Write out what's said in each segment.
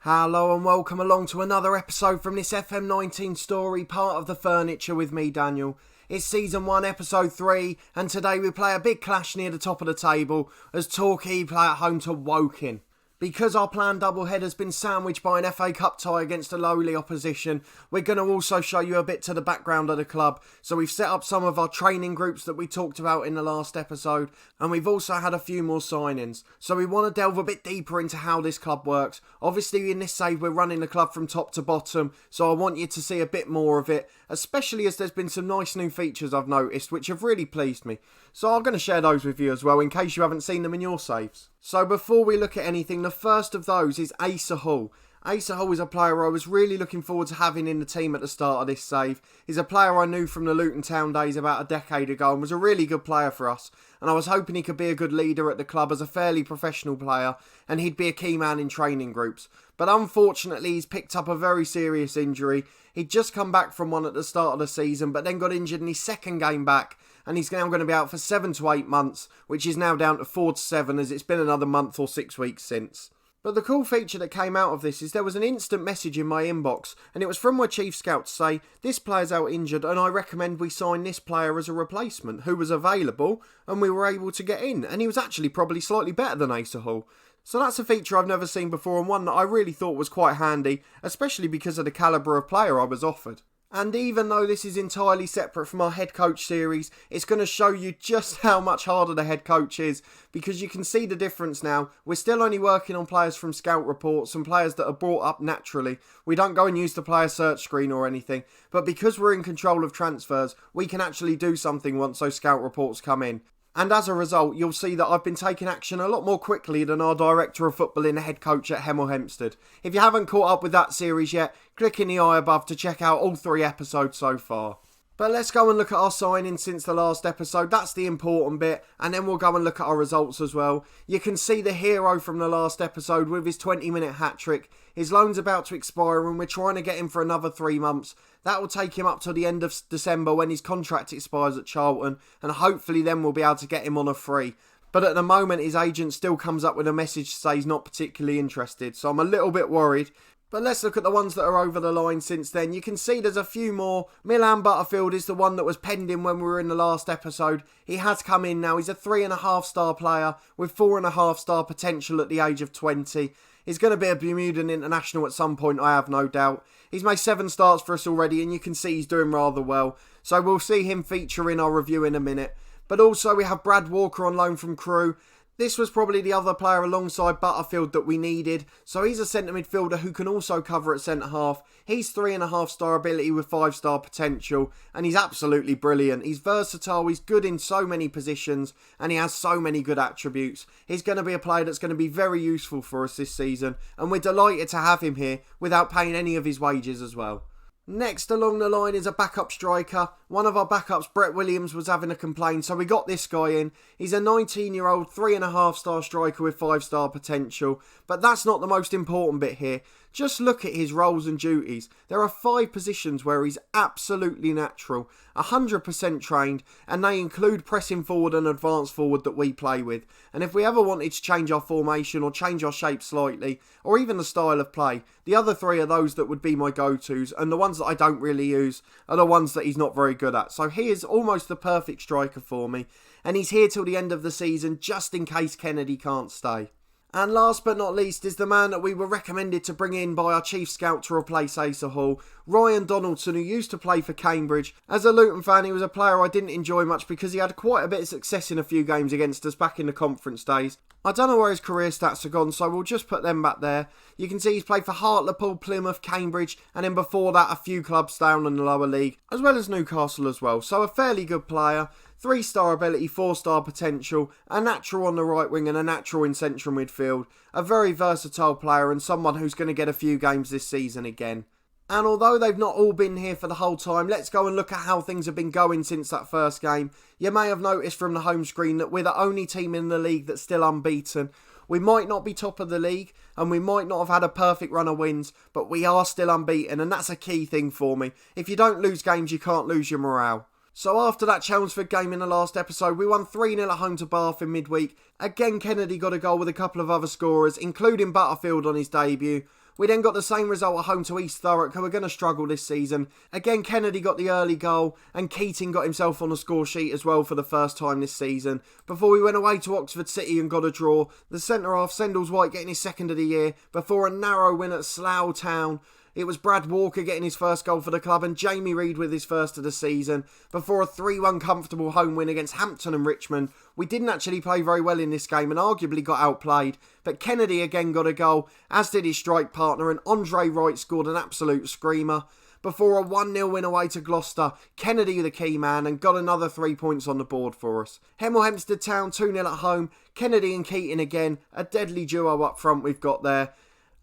Hello and welcome along to another episode from this FM19 story, part of The Furniture with me, Daniel. It's Season 1, Episode 3, and today we play a big clash near the top of the table as Torquay play at home to Woking. Because our planned doublehead has been sandwiched by an FA Cup tie against a lowly opposition, we're going to also show you a bit to the background of the club. So we've set up some of our training groups that we talked about in the last episode, and we've also had a few more signings. So we want to delve a bit deeper into how this club works. Obviously in this save we're running the club from top to bottom, so I want you to see a bit more of it, especially as there's been some nice new features I've noticed which have really pleased me. So I'm going to share those with you as well in case you haven't seen them in your saves. So before we look at anything, the first of those is Asa Hall. Asa Hall is a player I was really looking forward to having in the team at the start of this save. He's a player I knew from the Luton Town days about a decade ago and was a really good player for us. And I was hoping he could be a good leader at the club as a fairly professional player, and he'd be a key man in training groups. But unfortunately he's picked up a very serious injury. He'd just come back from one at the start of the season but then got injured in his second game back, and he's now going to be out for 7 to 8 months, which is now down to 4 to 7 as it's been another month or 6 weeks since. But the cool feature that came out of this is there was an instant message in my inbox, and it was from my chief scout to say, this player's out injured and I recommend we sign this player as a replacement, who was available, and we were able to get in, and he was actually probably slightly better than Asa Hall. So that's a feature I've never seen before and one that I really thought was quite handy, especially because of the calibre of player I was offered. And even though this is entirely separate from our head coach series, it's going to show you just how much harder the head coach is, because you can see the difference now. We're still only working on players from scout reports and players that are brought up naturally. We don't go and use the player search screen or anything, but because we're in control of transfers, we can actually do something once those scout reports come in. And as a result, you'll see that I've been taking action a lot more quickly than our director of football and head coach at Hemel Hempstead. If you haven't caught up with that series yet, click in the eye above to check out all 3 episodes so far. But let's go and look at our signings since the last episode. That's the important bit, and then we'll go and look at our results as well. You can see the hero from the last episode with his 20-minute hat-trick. His loan's about to expire and we're trying to get him for another 3 months. That will take him up to the end of December when his contract expires at Charlton, and hopefully then we'll be able to get him on a free. But at the moment his agent still comes up with a message to say he's not particularly interested, so I'm a little bit worried. But let's look at the ones that are over the line since then. You can see there's a few more. Milan Butterfield is the one that was pending when we were in the last episode. He has come in now. He's a 3.5 star player with 4.5 star potential at the age of 20. He's going to be a Bermudan international at some point, I have no doubt. He's made 7 starts for us already and you can see he's doing rather well. So we'll see him feature in our review in a minute. But also we have Brad Walker on loan from Crewe. This was probably the other player alongside Butterfield that we needed. So he's a centre midfielder who can also cover at centre half. He's 3.5 star ability with 5 star potential. And he's absolutely brilliant. He's versatile, he's good in so many positions. And he has so many good attributes. He's going to be a player that's going to be very useful for us this season. And we're delighted to have him here without paying any of his wages as well. Next along the line is a backup striker. One of our backups, Brett Williams, was having a complaint, so we got this guy in. He's a 19-year-old, 3.5 star striker with 5 star potential. But that's not the most important bit here. Just look at his roles and duties. There are 5 positions where he's absolutely natural, 100% trained, and they include pressing forward and advance forward that we play with. And if we ever wanted to change our formation or change our shape slightly, or even the style of play, the other 3 are those that would be my go-tos, and the ones that I don't really use are the ones that he's not very good at. So he is almost the perfect striker for me, and he's here till the end of the season just in case Kennedy can't stay. And last but not least is the man that we were recommended to bring in by our chief scout to replace Asa Hall, Ryan Donaldson, who used to play for Cambridge. As a Luton fan, he was a player I didn't enjoy much because he had quite a bit of success in a few games against us back in the conference days. I don't know where his career stats have gone, so we'll just put them back there. You can see he's played for Hartlepool, Plymouth, Cambridge, and then before that a few clubs down in the lower league, as well as Newcastle as well. So a fairly good player. 3 star ability, 4 star potential, a natural on the right wing and a natural in central midfield. A very versatile player and someone who's going to get a few games this season again. And although they've not all been here for the whole time, let's go and look at how things have been going since that first game. You may have noticed from the home screen that we're the only team in the league that's still unbeaten. We might not be top of the league and we might not have had a perfect run of wins, but we are still unbeaten, and that's a key thing for me. If you don't lose games, you can't lose your morale. So after that Chelmsford game in the last episode, we won 3-0 at home to Bath in midweek. Again, Kennedy got a goal with a couple of other scorers, including Butterfield on his debut. We then got the same result at home to East Thurrock, who are going to struggle this season. Again, Kennedy got the early goal, and Keating got himself on the score sheet as well for the first time this season. Before we went away to Oxford City and got a draw, the centre-half Sendles White getting his second of the year, before a narrow win at Slough Town. It was Brad Walker getting his first goal for the club and Jamie Reid with his first of the season before a 3-1 comfortable home win against Hampton and Richmond. We didn't actually play very well in this game and arguably got outplayed, but Kennedy again got a goal, as did his strike partner, and Andre Wright scored an absolute screamer. Before a 1-0 win away to Gloucester, Kennedy the key man and got another 3 points on the board for us. Hemel Hempstead Town 2-0 at home, Kennedy and Keating again, a deadly duo up front we've got there.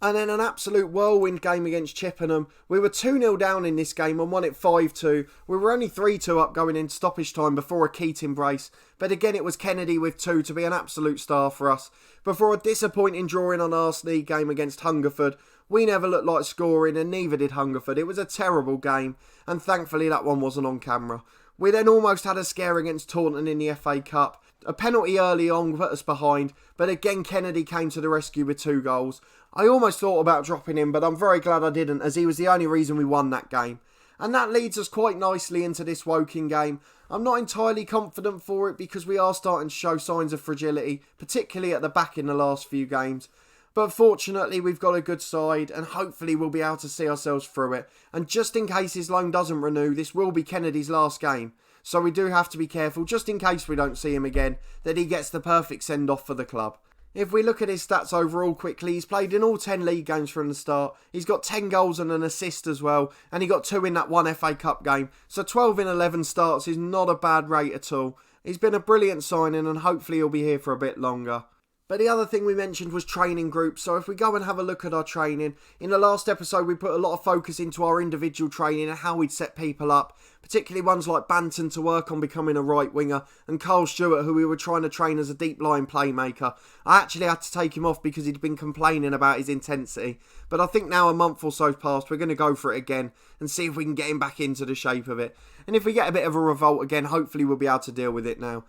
And then an absolute whirlwind game against Chippenham. We were 2-0 down in this game and won it 5-2. We were only 3-2 up going into stoppage time before a Keating brace. But again, it was Kennedy with 2 to be an absolute star for us. Before a disappointing drawing on our league game against Hungerford. We never looked like scoring and neither did Hungerford. It was a terrible game and thankfully that one wasn't on camera. We then almost had a scare against Taunton in the FA Cup. A penalty early on put us behind, but again Kennedy came to the rescue with 2 goals. I almost thought about dropping him, but I'm very glad I didn't, as he was the only reason we won that game. And that leads us quite nicely into this Woking game. I'm not entirely confident for it because we are starting to show signs of fragility, particularly at the back in the last few games. But fortunately we've got a good side and hopefully we'll be able to see ourselves through it. And just in case his loan doesn't renew, this will be Kennedy's last game. So we do have to be careful, just in case we don't see him again, that he gets the perfect send-off for the club. If we look at his stats overall quickly, he's played in all 10 league games from the start. He's got 10 goals and an assist as well, and he got 2 in that one FA Cup game. So 12 in 11 starts is not a bad rate at all. He's been a brilliant signing and hopefully he'll be here for a bit longer. But the other thing we mentioned was training groups, so if we go and have a look at our training, in the last episode we put a lot of focus into our individual training and how we'd set people up, particularly ones like Banton to work on becoming a right winger, and Carl Stewart who we were trying to train as a deep line playmaker. I actually had to take him off because he'd been complaining about his intensity, but I think now a month or so past we're going to go for it again and see if we can get him back into the shape of it. And if we get a bit of a revolt again, hopefully we'll be able to deal with it now.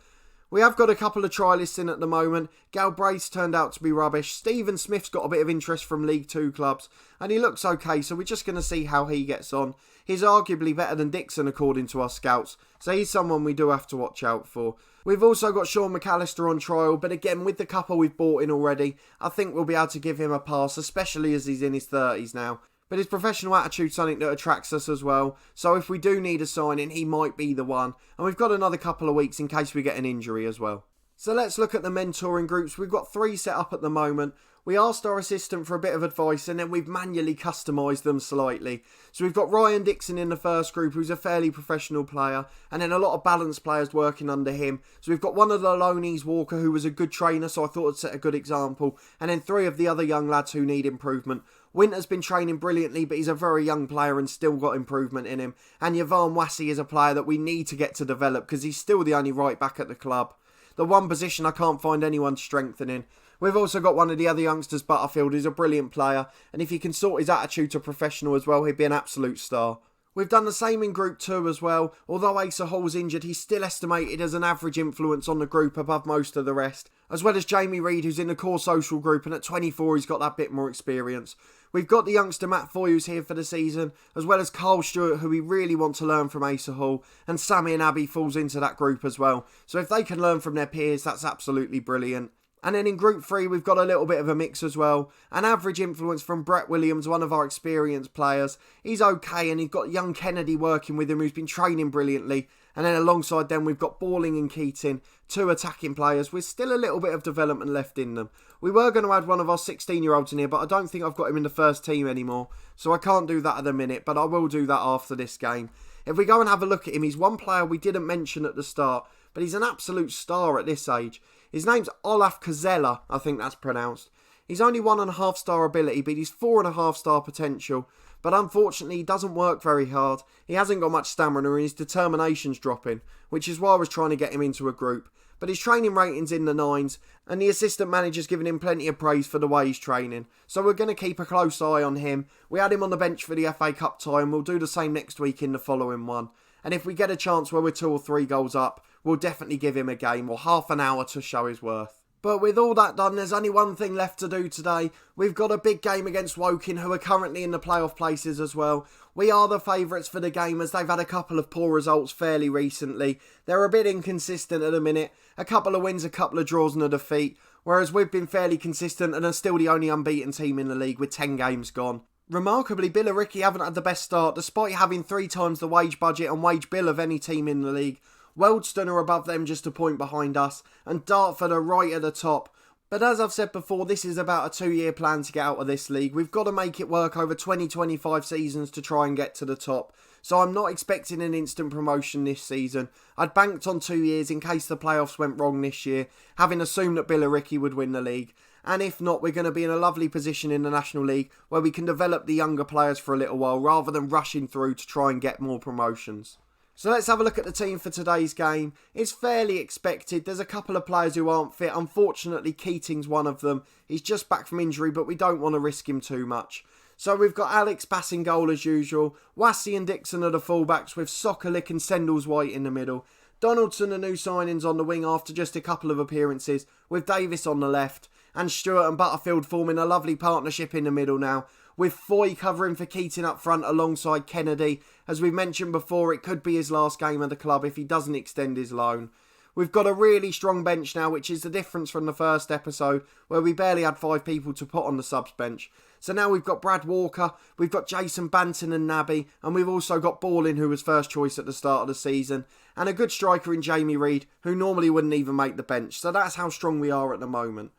We have got a couple of trialists in at the moment. Galbraith's turned out to be rubbish. Stephen Smith's got a bit of interest from League 2 clubs. And he looks okay, so we're just going to see how he gets on. He's arguably better than Dixon according to our scouts. So he's someone we do have to watch out for. We've also got Sean McAllister on trial. But again, with the couple we've bought in already, I think we'll be able to give him a pass. Especially as he's in his 30s now. But his professional attitude's something that attracts us as well. So if we do need a signing, he might be the one. And we've got another couple of weeks in case we get an injury as well. So let's look at the mentoring groups. We've got 3 set up at the moment. We asked our assistant for a bit of advice and then we've manually customised them slightly. So we've got Ryan Dixon in the first group, who's a fairly professional player, and then a lot of balanced players working under him. So we've got one of the loanees, Walker, who was a good trainer, so I thought I'd set a good example, and then 3 of the other young lads who need improvement. Winter's been training brilliantly, but he's a very young player and still got improvement in him. And Yvonne Wassey is a player that we need to get to develop because he's still the only right back at the club. The one position I can't find anyone strengthening. We've also got one of the other youngsters, Butterfield, who's a brilliant player, and if he can sort his attitude to professional as well, he'd be an absolute star. We've done the same in Group 2 as well. Although Asa Hall's injured, he's still estimated as an average influence on the group above most of the rest. As well as Jamie Reid, who's in the core social group, and at 24 he's got that bit more experience. We've got the youngster Matt Foy, who's here for the season, as well as Carl Stewart, who we really want to learn from Asa Hall, and Sammy and Abby falls into that group as well. So if they can learn from their peers, that's absolutely brilliant. And then in Group 3, we've got a little bit of a mix as well. An average influence from Brett Williams, one of our experienced players. He's okay, and he's got young Kennedy working with him, who's been training brilliantly. And then alongside them, we've got Balling and Keating, 2 attacking players with still a little bit of development left in them. We were going to add one of our 16-year-olds in here, but I don't think I've got him in the first team anymore. So I can't do that at the minute, but I will do that after this game. If we go and have a look at him, he's one player we didn't mention at the start, but he's an absolute star at this age. His name's Olaf Kozella, I think that's pronounced. He's only 1.5 star ability, but he's 4.5 star potential. But unfortunately, he doesn't work very hard. He hasn't got much stamina and his determination's dropping, which is why I was trying to get him into a group. But his training rating's in the 9s, and the assistant manager's giving him plenty of praise for the way he's training. So we're going to keep a close eye on him. We had him on the bench for the FA Cup tie, and we'll do the same next week in the following one. And if we get a chance where we're 2 or 3 goals up, we'll definitely give him a game or half an hour to show his worth. But with all that done, there's only one thing left to do today. We've got a big game against Woking, who are currently in the playoff places as well. We are the favourites for the game as they've had a couple of poor results fairly recently. They're a bit inconsistent at the minute. A couple of wins, a couple of draws and a defeat. Whereas we've been fairly consistent and are still the only unbeaten team in the league with 10 games gone. Remarkably, Billericay haven't had the best start despite having 3 times the wage budget and wage bill of any team in the league. Wealdstone are above them just a point behind us, and Dartford are right at the top. But as I've said before, this is about a 2-year plan to get out of this league. We've got to make it work over 20-25 seasons to try and get to the top. So I'm not expecting an instant promotion this season. I'd banked on 2 years in case the playoffs went wrong this year, having assumed that Billericay would win the league. And if not, we're going to be in a lovely position in the National League where we can develop the younger players for a little while rather than rushing through to try and get more promotions. So let's have a look at the team for today's game. It's fairly expected. There's a couple of players who aren't fit. Unfortunately, Keating's one of them. He's just back from injury, but we don't want to risk him too much. So we've got Alex passing goal as usual. Wassey and Dixon are the fullbacks with Sockerlick and Sendles-White in the middle. Donaldson the new signings on the wing after just a couple of appearances, with Davis on the left. And Stewart and Butterfield forming a lovely partnership in the middle now, with Foy covering for Keating up front alongside Kennedy. As we've mentioned before, it could be his last game at the club if he doesn't extend his loan. We've got a really strong bench now, which is the difference from the first episode, where we barely had 5 people to put on the subs bench. So now we've got Brad Walker, we've got Jason Banton and Nabby, and we've also got Balling, who was first choice at the start of the season, and a good striker in Jamie Reid, who normally wouldn't even make the bench. So that's how strong we are at the moment.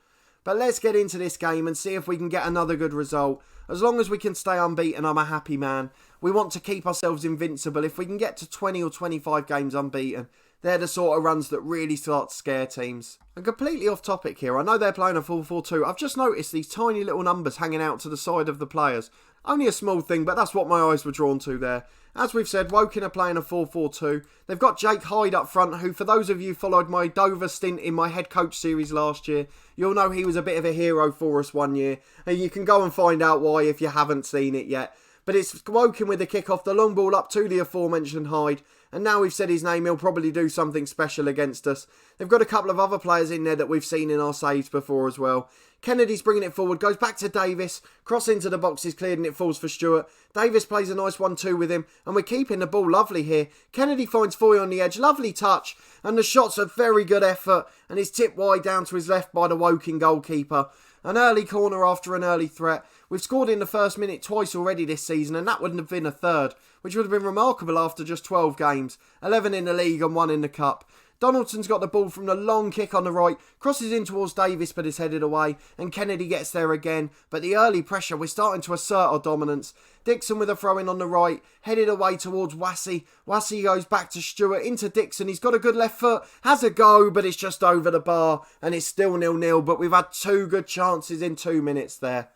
But let's get into this game and see if we can get another good result. As long as we can stay unbeaten, I'm a happy man. We want to keep ourselves invincible. If we can get to 20 or 25 games unbeaten, they're the sort of runs that really start to scare teams. And completely off topic here, I know they're playing a 4-4-2. I've just noticed these tiny little numbers hanging out to the side of the players. Only a small thing, but that's what my eyes were drawn to there. As we've said, Woking are playing a 4-4-2. They've got Jake Hyde up front, who, for those of you who followed my Dover stint in my head coach series last year, you'll know he was a bit of a hero for us one year. And you can go and find out why if you haven't seen it yet. But it's Woking with the kick-off, the long ball up to the aforementioned Hyde. And now we've said his name, he'll probably do something special against us. They've got a couple of other players in there that we've seen in our saves before as well. Kennedy's bringing it forward, goes back to Davis. Cross into the box is cleared and it falls for Stewart. Davis plays a nice 1-2 with him. And we're keeping the ball lovely here. Kennedy finds Foy on the edge. Lovely touch. And the shot's a very good effort. And it's tipped wide down to his left by the Woking goalkeeper. An early corner after an early threat. We've scored in the first minute twice already this season, and that wouldn't have been a third, which would have been remarkable after just 12 games. 11 in the league and 1 in the cup. Donaldson's got the ball from the long kick on the right, crosses in towards Davis but is headed away, and Kennedy gets there again. But the early pressure, we're starting to assert our dominance. Dixon with a throw-in on the right, headed away towards Wassey. Wassey goes back to Stewart, into Dixon. He's got a good left foot, has a go, but it's just over the bar, and it's still 0-0. But we've had 2 good chances in 2 minutes there.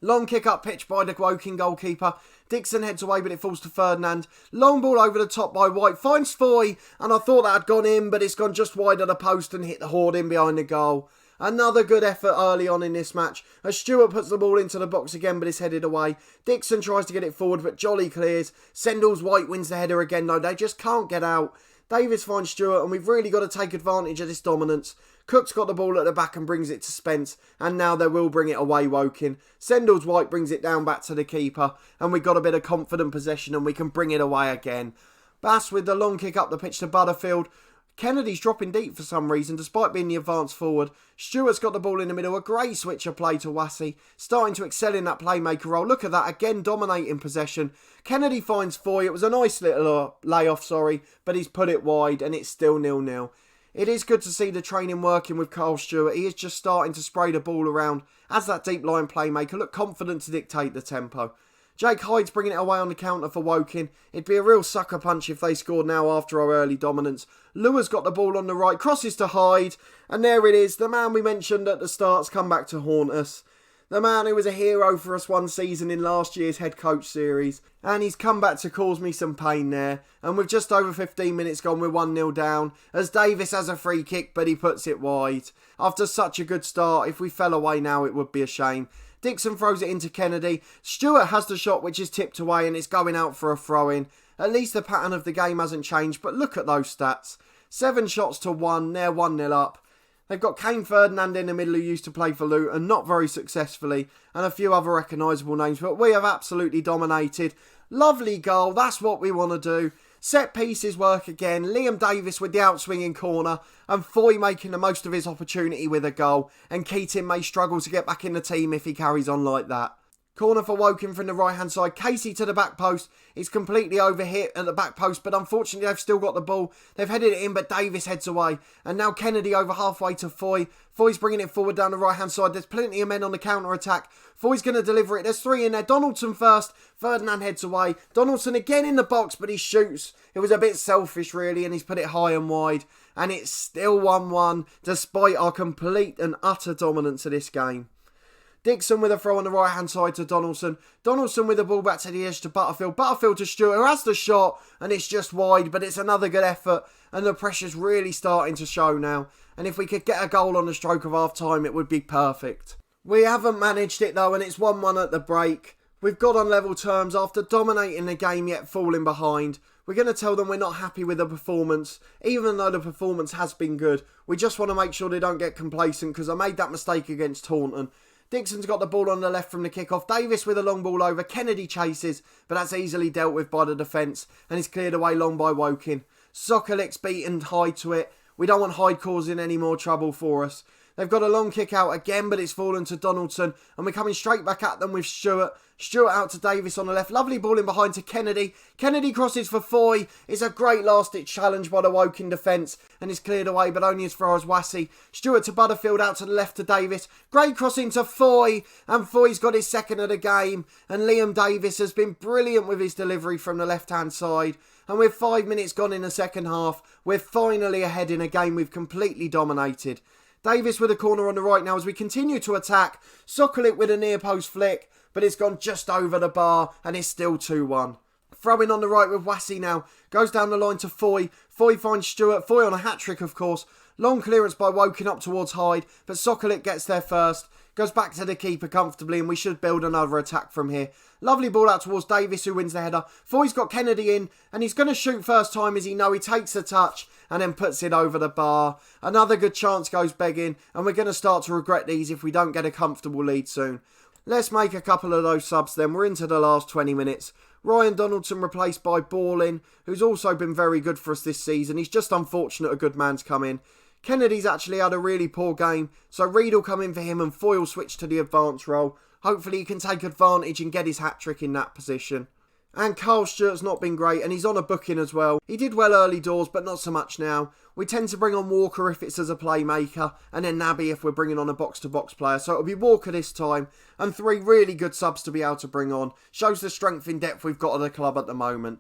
Long kick up pitch by the Woking goalkeeper. Dixon heads away, but it falls to Ferdinand. Long ball over the top by White. Finds Foy, and I thought that had gone in, but it's gone just wide of the post and hit the hoarding behind the goal. Another good effort early on in this match, as Stewart puts the ball into the box again, but it's headed away. Dixon tries to get it forward, but Jolly clears. Sendles-White wins the header again, though. They just can't get out. Davis finds Stewart, and we've really got to take advantage of this dominance. Cook's got the ball at the back and brings it to Spence, and now they will bring it away, Woking. Sendles-White brings it down back to the keeper, and we've got a bit of confident possession and we can bring it away again. Bass with the long kick up the pitch to Butterfield. Kennedy's dropping deep for some reason, despite being the advance forward. Stewart's got the ball in the middle, a great switcher play to Wassey, starting to excel in that playmaker role. Look at that, again dominating possession. Kennedy finds Foy, it was a nice little layoff, but he's put it wide and it's still 0-0. It is good to see the training working with Carl Stewart. He is just starting to spray the ball around as that deep line playmaker. Look confident to dictate the tempo. Jake Hyde's bringing it away on the counter for Woking. It'd be a real sucker punch if they scored now after our early dominance. Lua's got the ball on the right, crosses to Hyde, and there it is. The man we mentioned at the start's come back to haunt us. The man who was a hero for us one season in last year's head coach series. And he's come back to cause me some pain there. And with just over 15 minutes gone, we're 1-0 down. As Davis has a free kick, but he puts it wide. After such a good start, if we fell away now, it would be a shame. Dixon throws it into Kennedy. Stewart has the shot, which is tipped away, and it's going out for a throw-in. At least the pattern of the game hasn't changed, but look at those stats. 7 shots to 1, they're 1-0 up. They've got Kane Ferdinand in the middle who used to play for Luton, not very successfully, and a few other recognisable names, but we have absolutely dominated. Lovely goal, that's what we want to do. Set pieces work again, Liam Davis with the outswinging corner, and Foy making the most of his opportunity with a goal, and Keating may struggle to get back in the team if he carries on like that. Corner for Woking from the right hand side, Casey to the back post, it's completely overhit at the back post, but unfortunately they've still got the ball, they've headed it in but Davis heads away, and now Kennedy over halfway to Foy. Foy's bringing it forward down the right hand side, there's plenty of men on the counter attack, Foy's going to deliver it, there's 3 in there, Donaldson first, Ferdinand heads away, Donaldson again in the box but he shoots, it was a bit selfish really and he's put it high and wide, and it's still 1-1 despite our complete and utter dominance of this game. Dixon with a throw on the right hand side to Donaldson. Donaldson with the ball back to the edge to Butterfield. Butterfield to Stewart who has the shot and it's just wide, but it's another good effort and the pressure's really starting to show now. And if we could get a goal on the stroke of half time it would be perfect. We haven't managed it though and it's 1-1 at the break. We've got on level terms after dominating the game yet falling behind. We're going to tell them we're not happy with the performance, even though the performance has been good. We just want to make sure they don't get complacent because I made that mistake against Taunton. Dixon's got the ball on the left from the kickoff. Davis with a long ball over. Kennedy chases, but that's easily dealt with by the defence and is cleared away long by Woking. Sokolic's beaten Hyde to it. We don't want Hyde causing any more trouble for us. They've got a long kick out again, but it's fallen to Donaldson and we're coming straight back at them with Stewart. Stewart out to Davis on the left. Lovely ball in behind to Kennedy. Kennedy crosses for Foy. It's a great last-ditch challenge by the Woking defence and is cleared away, but only as far as Wassey. Stewart to Butterfield out to the left to Davis. Great crossing to Foy, and Foy's got his second of the game. And Liam Davis has been brilliant with his delivery from the left-hand side. And with 5 minutes gone in the second half, we're finally ahead in a game we've completely dominated. Davis with a corner on the right now as we continue to attack. Sokolic with a near post flick, but it's gone just over the bar and it's still 2-1. Throwing on the right with Wassey now. Goes down the line to Foy. Foy finds Stewart. Foy on a hat-trick of course. Long clearance by Woking up towards Hyde, but Sokolic gets there first. Goes back to the keeper comfortably and we should build another attack from here. Lovely ball out towards Davis who wins the header. Foy's got Kennedy in and he's going to shoot first time as he takes a touch and then puts it over the bar. Another good chance goes begging and we're going to start to regret these if we don't get a comfortable lead soon. Let's make a couple of those subs then. We're into the last 20 minutes. Ryan Donaldson replaced by Ballin, who's also been very good for us this season. He's just unfortunate a good man's come in. Kennedy's actually had a really poor game, so Reed will come in for him and Foy will switch to the advance role. Hopefully he can take advantage and get his hat-trick in that position. And Carl Stewart's not been great and he's on a booking as well. He did well early doors but not so much now. We tend to bring on Walker if it's as a playmaker and then Naby if we're bringing on a box-to-box player. So it'll be Walker this time and 3 really good subs to be able to bring on. Shows the strength in depth we've got at the club at the moment.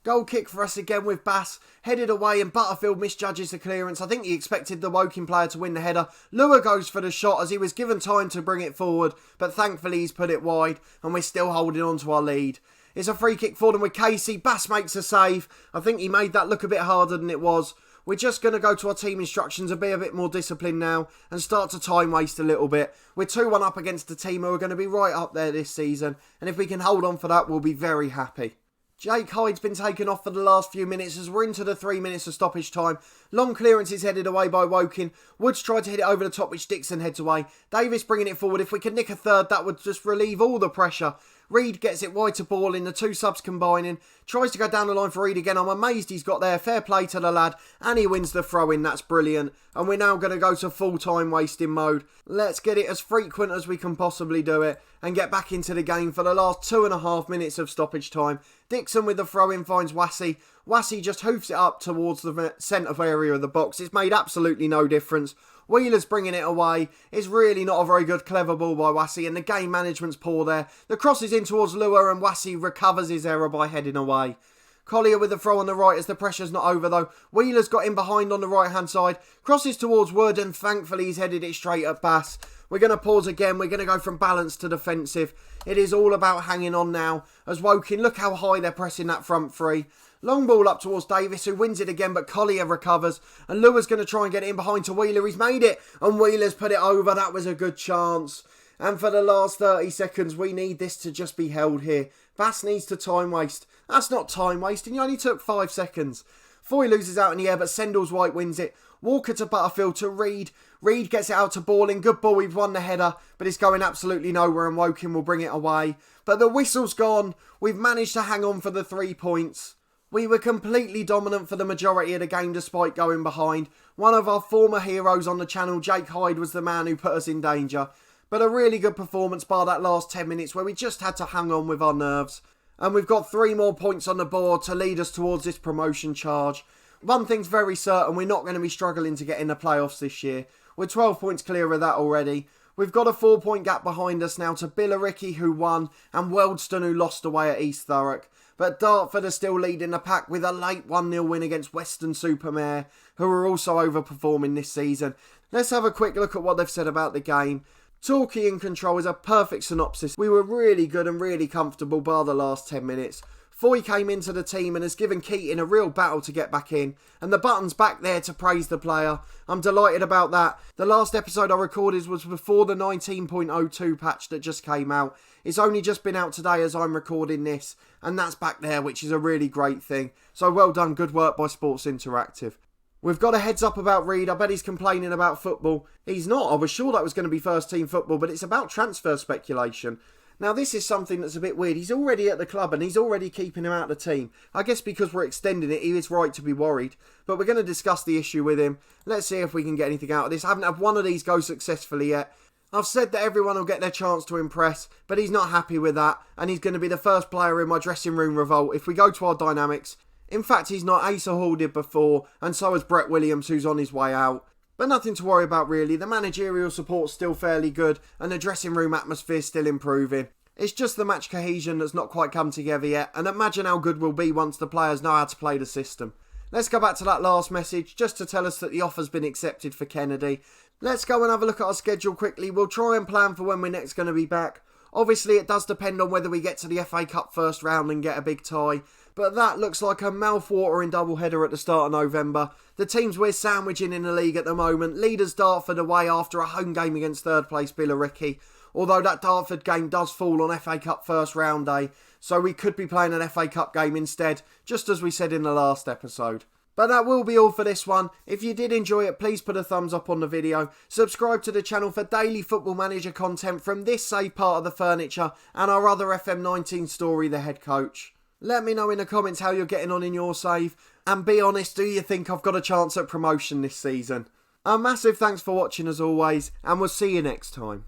Goal kick for us again with Bass. Headed away and Butterfield misjudges the clearance. I think he expected the Woking player to win the header. Lua goes for the shot as he was given time to bring it forward. But thankfully he's put it wide and we're still holding on to our lead. It's a free kick for them with Casey. Bass makes a save. I think he made that look a bit harder than it was. We're just going to go to our team instructions and be a bit more disciplined now and start to time waste a little bit. We're 2-1 up against a team who are going to be right up there this season. And if we can hold on for that, we'll be very happy. Jake Hyde's been taken off for the last few minutes as we're into the 3 minutes of stoppage time. Long clearance is headed away by Woking. Woods tried to hit it over the top which Dixon heads away. Davis bringing it forward. If we could nick a third that would just relieve all the pressure. Reed gets it wide to Ballin, the 2 subs combining. Tries to go down the line for Reed again. I'm amazed he's got there. Fair play to the lad. And he wins the throw-in. That's brilliant. And we're now going to go to full time wasting mode. Let's get it as frequent as we can possibly do it. And get back into the game for the last 2.5 minutes of stoppage time. Dixon with the throw-in finds Wassey. Wassey just hoofs it up towards the centre area of the box. It's made absolutely no difference. Wheeler's bringing it away. It's really not a very good clever ball by Wassey and the game management's poor there. The cross is in towards Lua and Wassey recovers his error by heading away. Collier with the throw on the right as the pressure's not over though. Wheeler's got in behind on the right hand side. Crosses towards Wood and thankfully he's headed it straight at Bass. We're going to pause again. We're going to go from balance to defensive. It is all about hanging on now. As Woking, look how high they're pressing that front 3. Long ball up towards Davis who wins it again but Collier recovers. And Lua's going to try and get it in behind to Wheeler. He's made it and Wheeler's put it over. That was a good chance. And for the last 30 seconds we need this to just be held here. Bass needs to time waste. That's not time wasting. You only took 5 seconds. Foy loses out in the air but Sendles White wins it. Walker to Butterfield to Reed. Reed gets it out to Balling. Good ball, we've won the header, but it's going absolutely nowhere and Woking will bring it away. But the whistle's gone. We've managed to hang on for the 3 points. We were completely dominant for the majority of the game despite going behind. One of our former heroes on the channel, Jake Hyde, was the man who put us in danger. But a really good performance bar that last 10 minutes where we just had to hang on with our nerves. And we've got 3 more points on the board to lead us towards this promotion charge. One thing's very certain, we're not going to be struggling to get in the playoffs this year. We're 12 points clear of that already. We've got a 4-point gap behind us now to Billericay, who won, and Wealdstone, who lost away at East Thurrock. But Dartford are still leading the pack with a late 1-0 win against Western-super-Mare, who are also overperforming this season. Let's have a quick look at what they've said about the game. Torquay in control is a perfect synopsis. We were really good and really comfortable bar the last 10 minutes. Foy came into the team and has given Keating a real battle to get back in. And the button's back there to praise the player. I'm delighted about that. The last episode I recorded was before the 19.02 patch that just came out. It's only just been out today as I'm recording this. And that's back there, which is a really great thing. So well done, good work by Sports Interactive. We've got a heads up about Reed. I bet he's complaining about football. He's not. I was sure that was going to be first team football, but it's about transfer speculation. Now, this is something that's a bit weird. He's already at the club and he's already keeping him out of the team. I guess because we're extending it, he is right to be worried. But we're going to discuss the issue with him. Let's see if we can get anything out of this. I haven't had one of these go successfully yet. I've said that everyone will get their chance to impress, but he's not happy with that. And he's going to be the first player in my dressing room revolt if we go to our dynamics. In fact, he's not. Asa Hall did before, and so has Brett Williams, who's on his way out. But nothing to worry about really. The managerial support's still fairly good, and the dressing room atmosphere's still improving. It's just the match cohesion that's not quite come together yet, and imagine how good we'll be once the players know how to play the system. Let's go back to that last message, just to tell us that the offer's been accepted for Kennedy. Let's go and have a look at our schedule quickly. We'll try and plan for when we're next going to be back. Obviously, it does depend on whether we get to the FA Cup first round and get a big tie, but that looks like a mouth-watering doubleheader at the start of November. The teams we're sandwiching in the league at the moment, leaders Dartford away after a home game against third place Billericay, although that Dartford game does fall on FA Cup first round day, so we could be playing an FA Cup game instead, just as we said in the last episode. But that will be all for this one. If you did enjoy it, please put a thumbs up on the video. Subscribe to the channel for daily Football Manager content from this save part of the furniture and our other FM19 story, The Head Coach. Let me know in the comments how you're getting on in your save. And be honest, do you think I've got a chance at promotion this season? A massive thanks for watching as always, and we'll see you next time.